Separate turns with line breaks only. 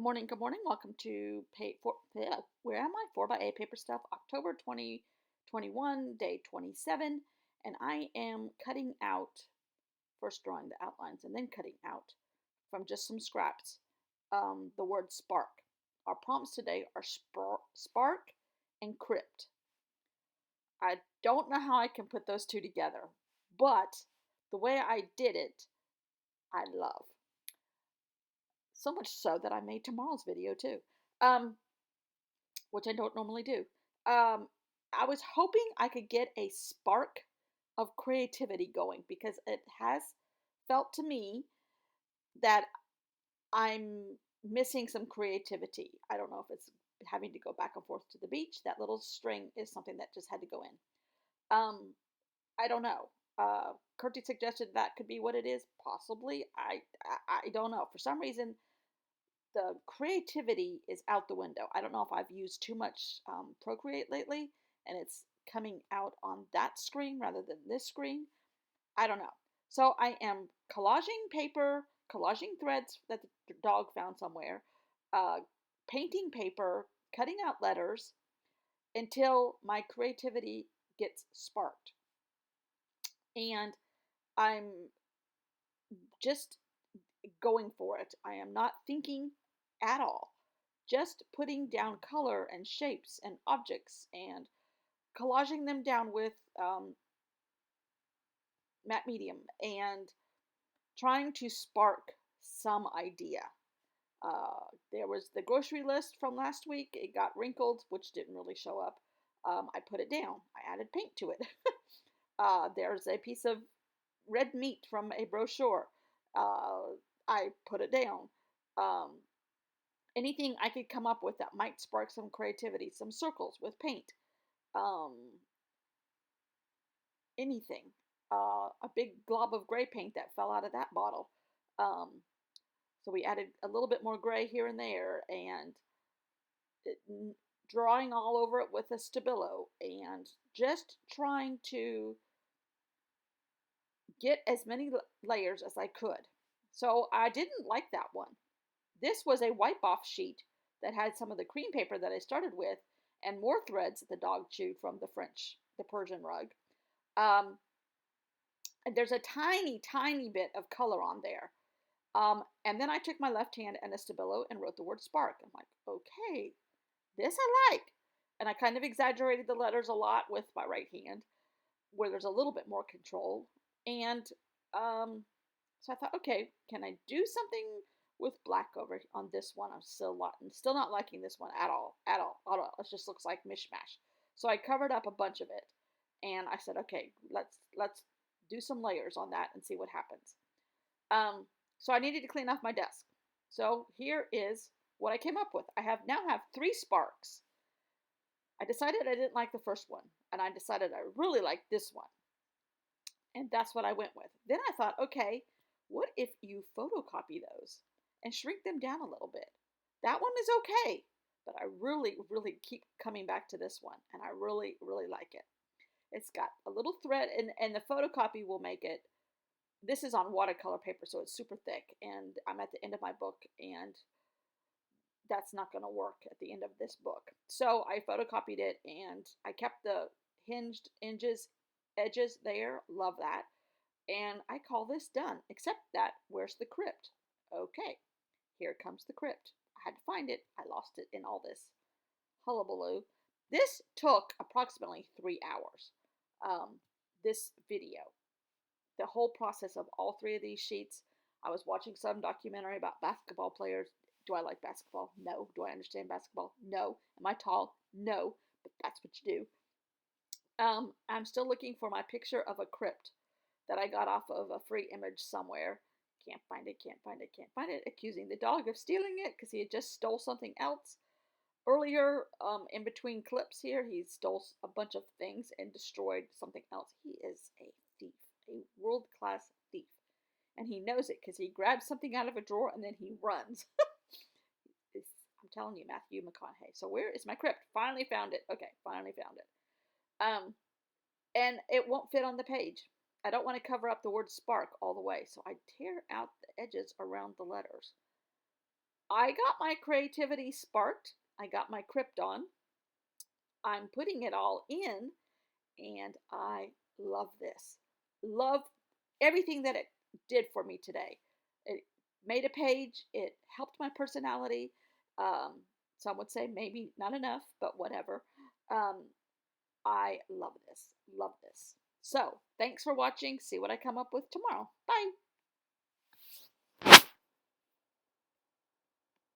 Good morning. Welcome to where am I? 4 by 8 paper stuff, October 2021, day 27, and I am cutting out, first drawing the outlines and then cutting out from just some scraps, the word spark. Our prompts today are spark and crypt. I don't know how I can put those two together, but the way I did it, I love. So much so that I made tomorrow's video too. Um, which I don't normally do. Um, I was hoping I could get a spark of creativity going because it has felt to me that I'm missing some creativity. I don't know if it's having to go back and forth to the beach. That little string is something that just had to go in. I don't know. Kurti suggested that could be what it is. Possibly. I don't know. For some reason, the creativity is out the window. I don't know if I've used too much Procreate lately and it's coming out on that screen rather than this screen. I don't know. So I am collaging paper, collaging threads that the dog found somewhere, uh, painting paper, cutting out letters until my creativity gets sparked. And I'm just going for it. I am not thinking at all. Just putting down color and shapes and objects and collaging them down with matte medium and trying to spark some idea. There was the grocery list from last week. It got wrinkled, which didn't really show up. I put it down. I added paint to it. There's a piece of red meat from a brochure. I put it down. Um, Anything I could come up with that might spark some creativity, some circles with paint, um, anything. A big glob of gray paint that fell out of that bottle. Um, so we added a little bit more gray here and there, and it, drawing all over it with a Stabilo, and just trying to get as many layers as I could. So I didn't like that one. This was a wipe off sheet that had some of the cream paper that I started with and more threads that the dog chewed from the Persian rug. Um, and there's a tiny, tiny bit of color on there. And then I took my left hand and a Stabilo and wrote the word spark. I'm like, okay, this I like. And I kind of exaggerated the letters a lot with my right hand, where there's a little bit more control. And so I thought, okay, can I do something with black over on this one? I'm still not liking this one at all, at all, at all. It just looks like mishmash. So I covered up a bunch of it, and I said, okay, let's do some layers on that and see what happens. So I needed to clean off my desk. So here is what I came up with. Now have 3 sparks. I decided I didn't like the first one, and I decided I really liked this one. And that's what I went with. Then I thought, okay, what if you photocopy those and shrink them down a little bit? That one is okay, but I really, really keep coming back to this one, and I really, really like it. It's got a little thread, and the photocopy will make it. This is on watercolor paper, so it's super thick, and I'm at the end of my book, and that's not going to work at the end of this book. So I photocopied it, and I kept the hinged edges there. Love that. And I call this done, except that where's the crypt? Okay, here comes the crypt. I had to find it. I lost it in all this hullabaloo. This took approximately 3 hours. This video, the whole process of all 3 of these sheets. I was watching some documentary about basketball players. Do I like basketball? No. Do I understand basketball? No. Am I tall? No. But that's what you do. I'm still looking for my picture of a crypt that I got off of a free image somewhere. Can't find it, can't find it, can't find it. Accusing the dog of stealing it because he had just stole something else. Earlier, in between clips here, he stole a bunch of things and destroyed something else. He is a thief, a world-class thief. And he knows it because he grabs something out of a drawer and then he runs. I'm telling you, Matthew McConaughey. So where is my crypt? Finally found it. Okay, finally found it. And it won't fit on the page. I don't want to cover up the word spark all the way, so I tear out the edges around the letters. I got my creativity sparked. I got my Krypton. I'm putting it all in, and I love this. Love everything that it did for me today. It made a page, it helped my personality. Um, some would say maybe not enough, but whatever. Um, I love this. Love this. So, thanks for watching. See what I come up with tomorrow. Bye.